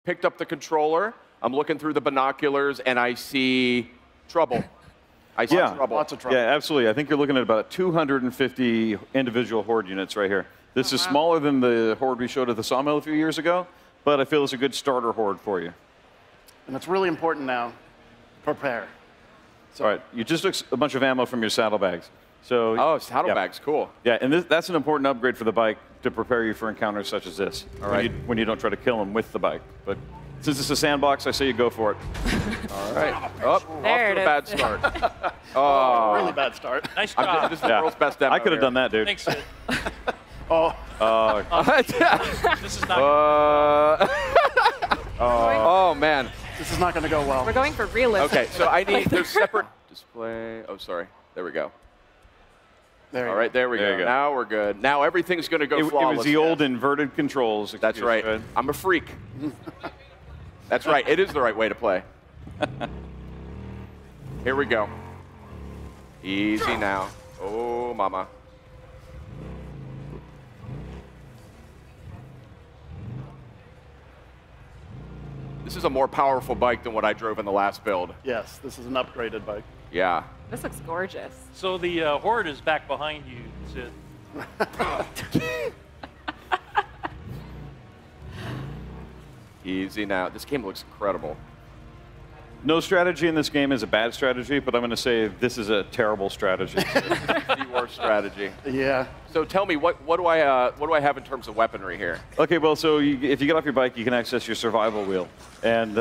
picked up the controller. I'm looking through the binoculars, and I see trouble. I see trouble. Lots of trouble. Yeah, absolutely. I think you're looking at about 250 individual horde units right here. This is smaller than the horde we showed at the sawmill a few years ago, but I feel it's a good starter horde for you. And it's really important now, prepare. So, All right, you just took a bunch of ammo from your saddlebags. So, Oh, saddlebags, cool. Yeah, and that's an important upgrade for the bike to prepare you for encounters such as this. All right. When you don't try to kill them with the bike. But since it's a sandbox, I say you go for it. All right. Off to a bad start. really bad start. Nice job. This is the world's best demo. I could have done that, dude. Thanks, Sid. This is not. Oh, man. This is not going to go well. We're going for realism. Okay, so I need, there's separate display. Oh, sorry. There we go. There you All right, there we There go. you go. Now we're good. Now everything's going to go It flawless. was the old inverted controls. That's excuse, right. I'm a freak. That's right. It is the right way to play. Here we go. Easy now. Oh, mama. This is a more powerful bike than what I drove in the last build. Yes, this is an upgraded bike. Yeah. This looks gorgeous. So the horde is back behind you, Sid. Easy now. This game looks incredible. No strategy in this game is a bad strategy, but I'm going to say this is a terrible strategy. The worst strategy. Yeah. So tell me, what do I have in terms of weaponry here? Okay, well, so if you get off your bike, you can access your survival wheel, and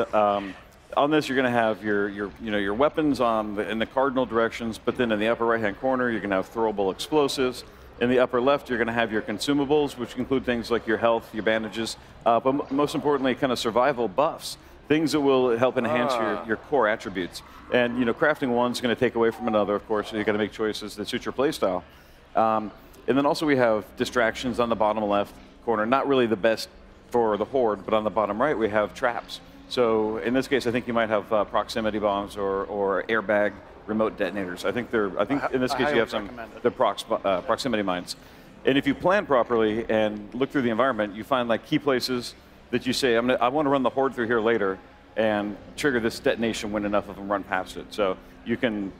on this you're going to have your weapons in the cardinal directions, but then in the upper right-hand corner you're going to have throwable explosives. In the upper left you're going to have your consumables, which include things like your health, your bandages, but most importantly, kind of survival buffs. Things that will help enhance your core attributes. And crafting one's going to take away from another, of course, so you've got to make choices that suit your playstyle. And then also we have distractions on the bottom left corner. Not really the best for the horde, but on the bottom right we have traps. So in this case, I think you might have proximity bombs or airbag remote detonators. I think in this case you have the proximity mines. And if you plan properly and look through the environment, you find like key places that you say, I want to run the horde through here later and trigger this detonation when enough of them run past it. So you can,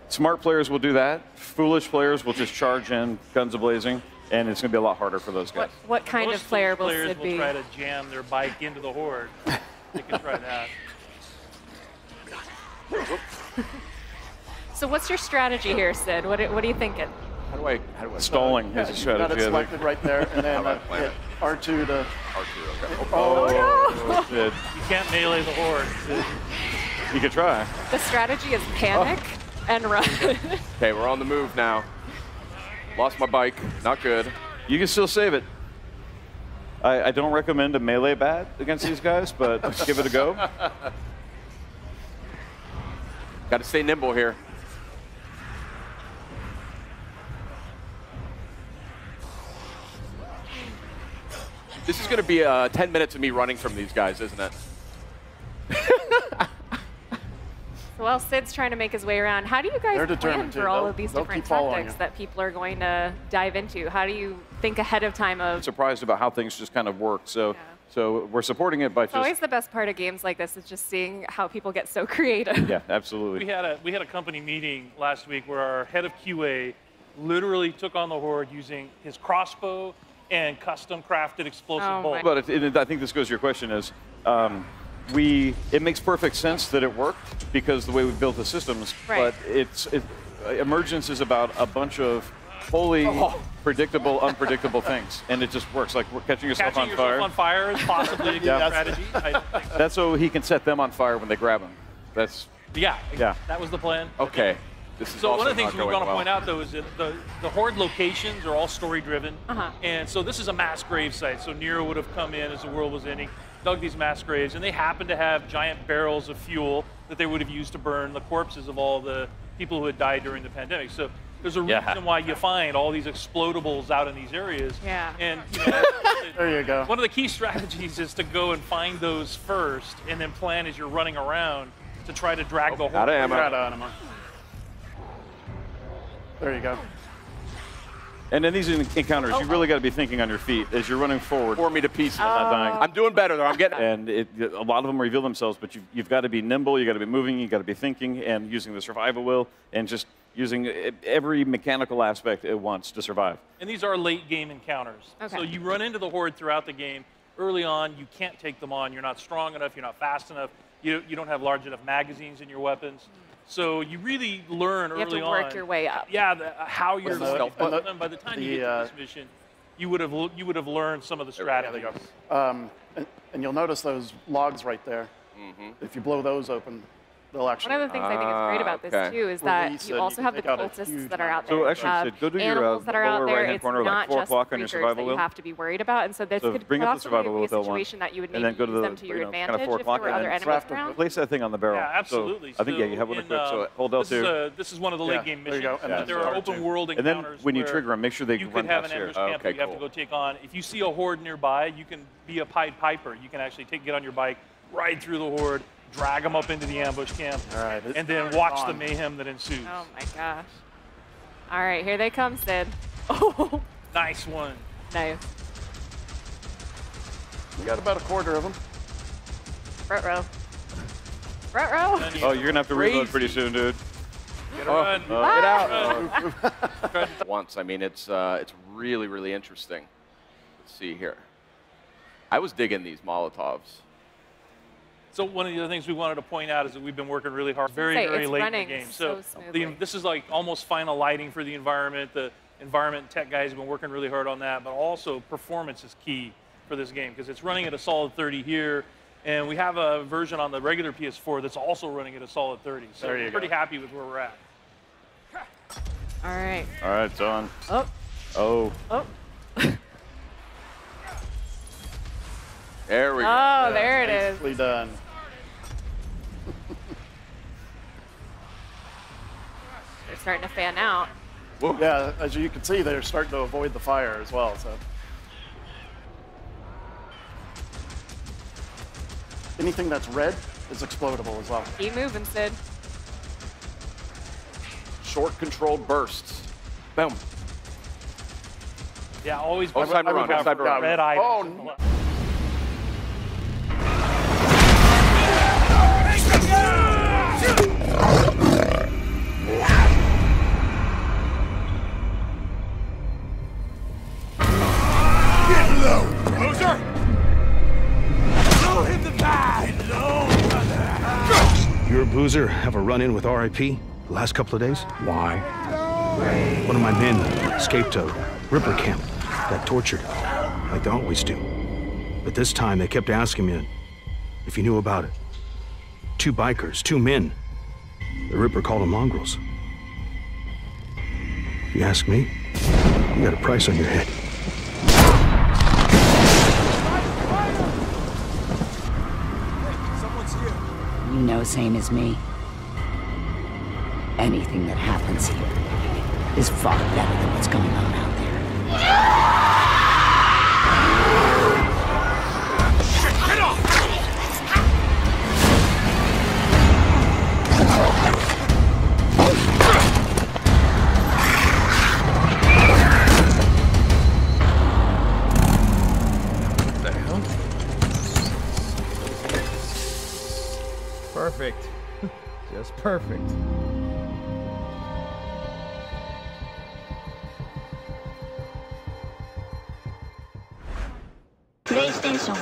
smart players will do that. Foolish players will just charge in, guns a-blazing, and it's going to be a lot harder for those guys. What kind of player will players Sid be? will try to jam their bike into the horde. They can try that. So what's your strategy here, Sid? What are you thinking? How do I Stalling Yeah, is a you strategy. got it selected right there, and then hit R2 to... R2, okay. Oh, Sid. You can't melee the horde. Sid. You could try. The strategy is panic and run. Okay, we're on the move now. Lost my bike. Not good. You can still save it. I don't recommend a melee bat against these guys, but give it a go. Got to stay nimble here. This is going to be 10 minutes of me running from these guys, isn't it? Well, Sid's trying to make his way around. How do you guys plan for all of these different tactics that people are going to dive into? How do you think ahead of time of... Surprised about how things just kind of work. So we're supporting it by It's always the best part of games like this is just seeing how people get so creative. Yeah, absolutely. We had a company meeting last week where our head of QA literally took on the horde using his crossbow and custom crafted explosive bolts. But I think this goes to your question is, it makes perfect sense that it worked because the way we built the systems, but Emergence is about a bunch of wholly predictable, unpredictable things, and it just works. Like catching yourself on fire. Catching yourself on fire is possibly a good strategy. That's so he can set them on fire when they grab him. Yeah, that was the plan. Okay. This is so one of the things we want to well. point out, though, is that the horde locations are all story-driven. And so this is a mass grave site. So Nero would have come in as the world was ending, dug these mass graves, and they happen to have giant barrels of fuel that they would have used to burn the corpses of all the people who had died during the pandemic. So there's a reason why you find all these explodables out in these areas. Yeah. And there you go. One of the key strategies is to go and find those first, and then plan as you're running around to try to drag the horde. Out of ammo. Out of ammo. There you go. And in these encounters, you really got to be thinking on your feet as you're running forward. Pour me to pieces. Not dying. I'm doing better, though. I'm getting. And a lot of them reveal themselves, but you've got to be nimble, you've got to be moving, you've got to be thinking, and using the survival will, and just using every mechanical aspect it wants to survive. And these are late game encounters. Okay. So you run into the horde throughout the game. Early on, you can't take them on. You're not strong enough, you're not fast enough, you don't have large enough magazines in your weapons. So you really learn early on. You have to work your way up. Yeah, how you're going. And by the time you get to this mission, you would have learned some of the strategies. And you'll notice those logs right there. If you blow those open, they'll actually. One of the things I think is great about this too is that you also have the cultists that are out there. So actually, Sid, go to your animals that are out lower there. right-hand It's corner, like not 4 just o'clock on your creatures survival that you wheel. have to be worried about, and so this So could bring up the possibly survival be wheel a with L1, situation that you would and maybe then go to use the them to your kind of advantage 4 if there o'clock, were and other then enemies around. place that thing on the barrel. Yeah, absolutely. So I think, yeah, you have one equipped, so hold L2. This is one of the late game there you missions. go. And There are open world And then encounters when you where trigger them, make sure they you run could have past an here. ambush camp that you have to go take on. If you see a horde nearby, you can be a Pied Piper. You can actually get on your bike, ride through the horde, drag them up into the ambush camp, and then watch the mayhem that ensues. Oh my gosh. All right, here they come, Sid. Oh, Nice one. nice. We got about a quarter of them. Front row. Front row. Oh, you're going to have to reload pretty soon, dude. Get run. Get out. Once. I mean, it's really, really interesting. Let's see here. I was digging these Molotovs. So one of the other things we wanted to point out is that we've been working really hard, very late in the game. So this is like almost final lighting for the environment. The environment and tech guys have been working really hard on that, but also performance is key for this game because it's running at a solid 30 here, and we have a version on the regular PS4 that's also running at a solid 30. So we're pretty happy with where we're at. All right. All right, it's on. Oh. Oh. Oh. There we go. Oh, there it is. Nicely done. They're starting to fan out. Whoa. Yeah, as you can see, they're starting to avoid the fire as well. So, anything that's red is explodable as well. Keep moving, Sid. Short controlled bursts. Boom. Yeah, always Oh, it's time to run. It's time to run. red items. Oh, in the no. left. You or Boozer have a run-in with RIP the last couple of days? Why? One of my men escaped a Ripper camp, got tortured, like they always do. But this time they kept asking me if you knew about it. 2 bikers, 2 men. The Ripper called them mongrels. If you ask me, you got a price on your head. You know, same as me. Anything that happens here is far better than what's going on out there. Get off! What the hell? Perfect. Just perfect. PlayStation